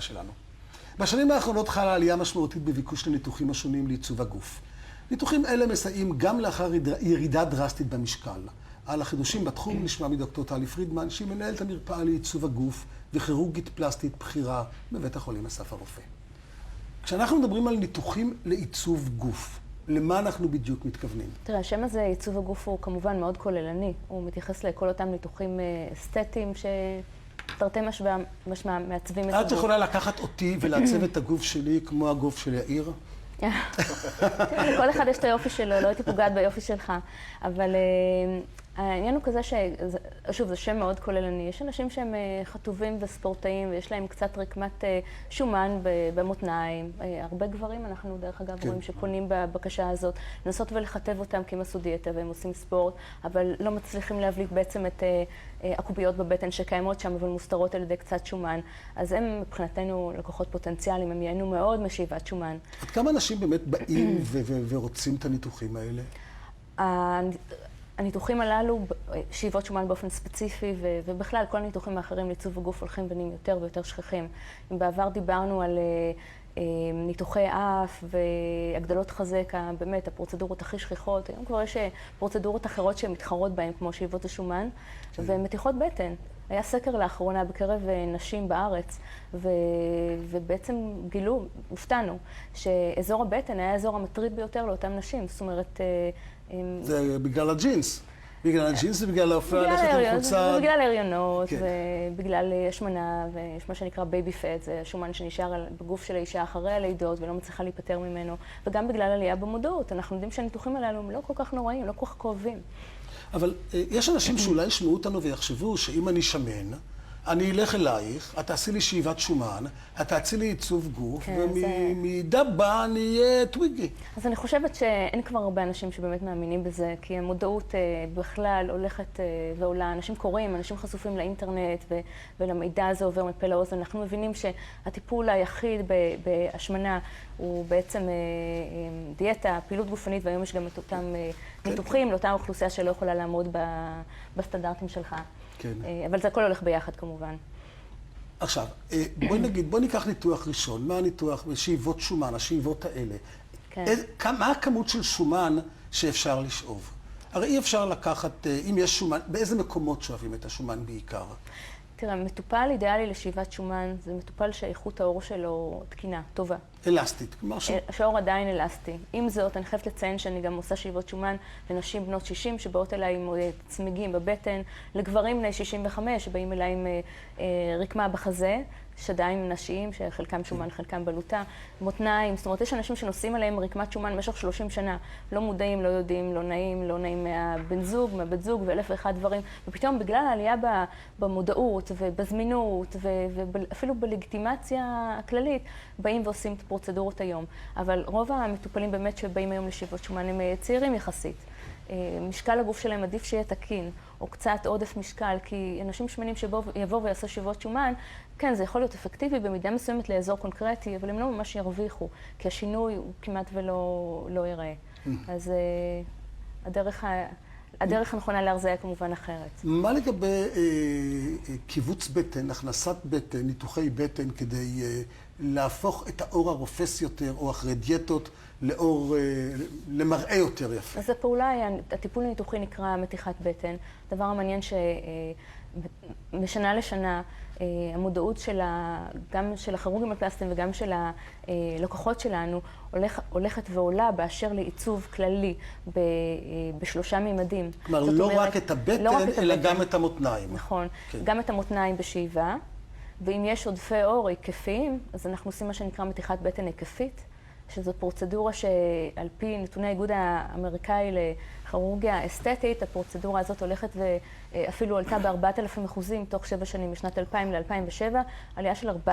הסביבה שלנו. בשנים האחרונות חלה עלייה משמעותית בביקוש לניתוחים השונים לעיצוב הגוף. ניתוחים אלה מסייעים גם לאחר ירידה דרסטית במשקל. על החידושים בתחום נשמע מדוקטור טלי פרידמן, שהיא מנהלת המרפאה לעיצוב הגוף וכירורגית פלסטית בכירה בבית החולים אסף הרופא. כשאנחנו מדברים על ניתוחים לעיצוב גוף, למה אנחנו בדיוק מתכוונים? תראה, השם הזה, עיצוב הגוף, הוא כמובן מאוד כוללני. הוא מתייחס לכל אותם ניתוחים אסתטיים תרתי משמע מעצבים את הגוף. את יכולה לקחת אותי ולעצב את הגוף שלי כמו הגוף של יאיר? כל אחד יש את היופי שלו, לא הייתי פוגעת ביופי שלך. אבל העניין הוא כזה שוב, זה שם מאוד כוללני. יש אנשים שהם חטובים וספורטאים ויש להם קצת רקמת שומן במותניים. הרבה גברים, אנחנו דרך אגב רואים שפונים בבקשה הזאת, לנסות ולכתב אותם כי הם עשו דיאטה והם עושים ספורט, אבל לא מצליחים להבליט בעצם את הקוביות בבטן שקיימות שם, אבל מוסתרות על ידי קצת שומן. אז הם מבחינתנו לקוחות פוטנציאליים, הם ייהנו מאוד משאיבת שומן. עד כמה אנשים באמת באים ורוצים את הניתוחים האלה? הניתוחים הללו, שאיבות שומן באופן ספציפי, ובכלל כל הניתוחים האחרים לעיצוב הגוף הולכים ונהיים יותר ויותר שכיחים. אם בעבר דיברנו על ניתוחי אף והגדלות חזה, באמת הפרוצדורות הכי שכיחות, היום כבר יש פרוצדורות אחרות שהן מתחרות בהן, כמו שאיבות השומן, ומתיחות בטן. היה סקר לאחרונה בקרב נשים בארץ, ובעצם גילו, הופתענו, שאזור הבטן היה האזור המטריד ביותר לאותן נשים. זאת אומרת, זה בגלל הג'ינס. בגלל הג'ינס ובגלל האופן ללכת עם חולצה. בגלל הריונות, ובגלל השמנה, ויש מה שנקרא בייבי פט, זה השומן שנשאר בגוף של האישה אחרי הלידות ולא מצליחה להיפטר ממנו, וגם בגלל עלייה במודעות. אנחנו יודעים שהניתוחים הללו הם לא כל כך נוראים, לא כל כך כואבים. אבל יש אנשים שאולי ישמעו אותנו ויחשבו שאם אני שמן, אני אלך אלייך, את תעשי לי שאיבת שומן, את תעשי לי עיצוב גוף, ומדבה אני אהיה טוויגי. אז אני חושבת שאין כבר הרבה אנשים שבאמת מאמינים בזה, כי המודעות בכלל הולכת ועולה. אנשים קוראים, אנשים חשופים לאינטרנט, ולמידע הזה עובר מפה לאוזן. אנחנו מבינים שהטיפול היחיד בהשמנה הוא בעצם דיאטה, פעילות גופנית, והיום יש גם את אותם ניתוחים לאותה אוכלוסייה שלא יכולה לעמוד בסטנדרטים שלך. כן. אבל זה הכל הולך ביחד כמובן. עכשיו, בואי ניקח ניתוח ראשון. מה הניתוח? שאיבות שומן, השאיבות האלה. כן. מה הכמות של שומן שאפשר לשאוב? הרי אי אפשר לקחת, אם יש שומן, באיזה מקומות שואבים את השומן בעיקר? תראה, מטופל אידיאלי לשאיבת שומן, זה מטופל שאיכות העור שלו תקינה, טובה. אלסטית, כלומר שהעור עדיין אלסטי. עם זאת, אני חייבת לציין שאני גם עושה שאיבות שומן לנשים בנות 60 שבאות אליי עם צמיגים בבטן, לגברים בני 65 שבאים אליי עם רקמה בחזה, שדיים נשיים, שחלקם שומן, חלקם בלוטה, מותניים, זאת אומרת, יש אנשים שנושאים עליהם רקמת שומן במשך 30 שנה, לא מודעים, לא יודעים, לא נעים מהבן זוג, מהבת זוג ואלף ואחד דברים, ופתאום בגלל העלייה במודעות ובזמינות ואפילו בלגיטימציה הכללית, באים ועושים את הפרוצדורות היום. אבל רוב המטופלים באמת שבאים היום לשאיבות שומן הם צעירים יחסית. משקל הגוף שלהם עדיף שיהיה תקין, או קצת עודף משקל, כי אנשים שמנים שיבואו ויעשו שאיבות שומן, כן, זה יכול להיות אפקטיבי במידה מסוימת לאזור קונקרטי, אבל הם לא ממש ירוויחו, כי השינוי הוא כמעט ולא יראה. אז הדרך הנכונה להרזיה כמובן אחרת. מה לגבי קיבוץ בטן, הכנסת בטן, ניתוחי בטן, כדי להפוך את האור הרופס יותר, או אחרי דיאטות, למראה יותר יפה? אז הפעולה, הטיפול הניתוחי נקרא מתיחת בטן. דבר המעניין שמשנה לשנה, המודעות גם של הכירורגים הפלסטיים וגם של הלקוחות שלנו הולכת ועולה באשר לעיצוב כללי בשלושה מימדים. כלומר, לא רק את הבטן, אלא גם את המותניים. נכון, גם את המותניים בשאיבה, ואם יש עודפי עור היקפיים, אז אנחנו עושים מה שנקרא מתיחת בטן היקפית, שזו פרוצדורה שעל פי נתוני האיגוד האמריקאי לכירורגיה אסתטית, הפרוצדורה הזאת הולכת ואפילו עלתה ב-4,000% תוך 7 שנים, משנת 2000 ל-2007, עלייה של 4,000%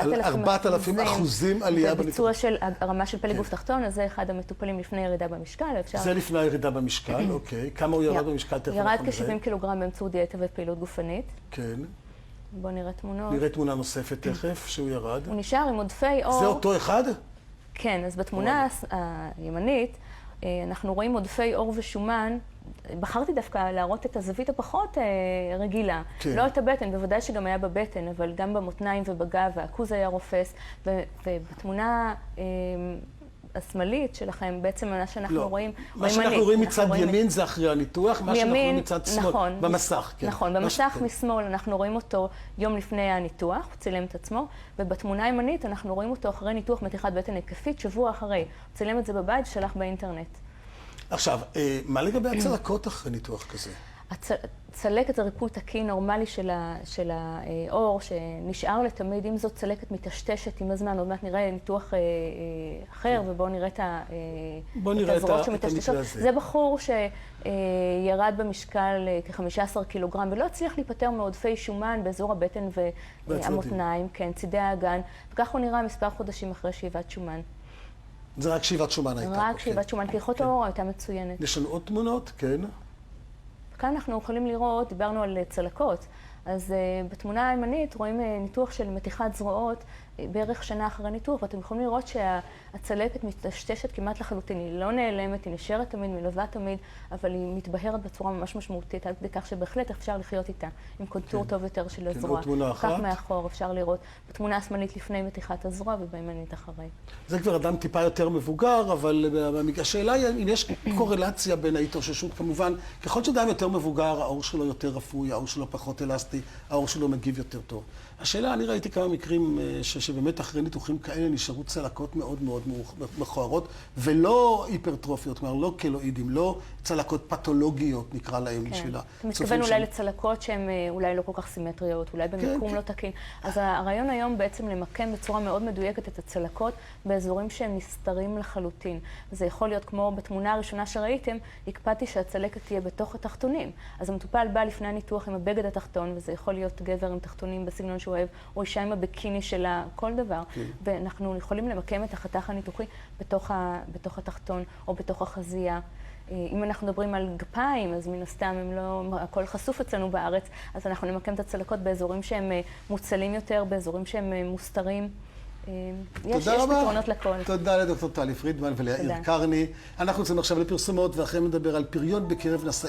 עלייה בביצוע של הרמה של פלג גוף תחתון, אז זה אחד המטופלים לפני ירידה במשקל. זה לפני הירידה במשקל, אוקיי. כמה הוא ירד במשקל? ירד כ-70 קילוגרם באמצעות דיאטה ופעילות גופנית. כן. בואו נראה תמונות. נראה תמונה נוספת תכף, שהוא ירד. הוא נשאר עם עודפי עור. זה אותו אחד? כן, אז בתמונה הימנית אנחנו רואים עודפי עור ושומן בחרתי דווקא להראות את הזווית הפחות רגילה. כן. לא את הבטן, בוודאי שגם היה בבטן, אבל גם במותניים ובגב, והעכוז היה רופס, ובתמונה השמאלית שלכם, בעצם מה שאנחנו רואים... מה שאנחנו רואים מצד ימין זה אחרי הניתוח, מה שאנחנו רואים מצד שמאל, נכון, במסך. כן. נכון, במסך משמאל אנחנו רואים אותו יום לפני הניתוח, הוא צילם את עצמו, ובתמונה הימנית אנחנו רואים אותו אחרי ניתוח מתיחת בטן היקפית, שבוע אחרי. הוא צילם את זה בבית, שלח באינטרנט. עכשיו, מה לגבי הצלקות אחרי ניתוח כזה? צלקת זה ריפוי תקין נורמלי של העור, שנשאר לתמיד. אם זאת צלקת מטשטשת עם הזמן, עוד מעט נראה ניתוח אחר, ובואו נראה את הזרועות שמטשטשות. זה בחור שירד במשקל כ-15 קילוגרם, ולא הצליח להיפטר מעודפי שומן באזור הבטן והמותניים, כן, צידי האגן, וכך הוא נראה מספר חודשים אחרי שאיבת שומן. זה רק שאיבת שומן הייתה. רק שאיבת שומן, כי איכות העור הייתה מצוינת. יש לנו עוד תמונות, כן. כאן אנחנו יכולים לראות, דיברנו על צלקות, אז בתמונה הימנית רואים ניתוח של מתיחת זרועות בערך שנה אחרי ניתוח, ואתם יכולים לראות שהצלקת מטשטשת כמעט לחלוטין, היא לא נעלמת, היא נשארת תמיד, מלווה תמיד, אבל היא מתבהרת בצורה ממש משמעותית, עד כדי כך שבהחלט אפשר לחיות איתה, עם קונטור טוב יותר של הזרוע. כך מאחור אפשר לראות בתמונה השמאלית לפני מתיחת הזרוע ובימנית אחרי. זה כבר אדם טיפה יותר מבוגר, אבל השאלה היא אם יש קורלציה בין ההתאוששות, כמובן, ככל שאדם יותר מבוגר, העור שלו יותר רפוי, העור שלו פחות אלסטי, העור שלו מגיב יותר טוב. השאלה, אני ראיתי כמה מקרים שבאמת אחרי ניתוחים כאלה נשארו צלקות מאוד מאוד מכוערות, ולא היפרטרופיות, כלומר לא קלואידים, לא צלקות פתולוגיות נקרא להם בשביל הצופים. אתה מתכוון אולי לצלקות שהן אולי לא כל כך סימטריות, אולי במיקום לא תקין. אז הרעיון היום בעצם למקם בצורה מאוד מדויקת את הצלקות באזורים שהם נסתרים לחלוטין. זה יכול להיות כמו בתמונה הראשונה שראיתם, הקפדתי שהצלקת תהיה בתוך התחתונים. אז המטופל בא לפני הניתוח עם הבגד התחתון, וזה יכול להיות גבר עם תחתונים בסגנון שהוא אוהב, או אישה עם הביקיני שלה, כל דבר. ואנחנו יכולים למקם את החתך הניתוחי בתוך התחתון או בתוך החזייה. אם אנחנו מדברים על גפיים, אז מן הסתם הכל חשוף אצלנו בארץ, אז אנחנו נמקם את הצלקות באזורים שהם מוצלים יותר, באזורים שהם מוסתרים. יש פתרונות לכל. תודה לדוקטור טלי פרידמן וליאיר קרני. אנחנו יוצאים עכשיו לפרסומות, ואחרי נדבר על פריון בקרב נשאים.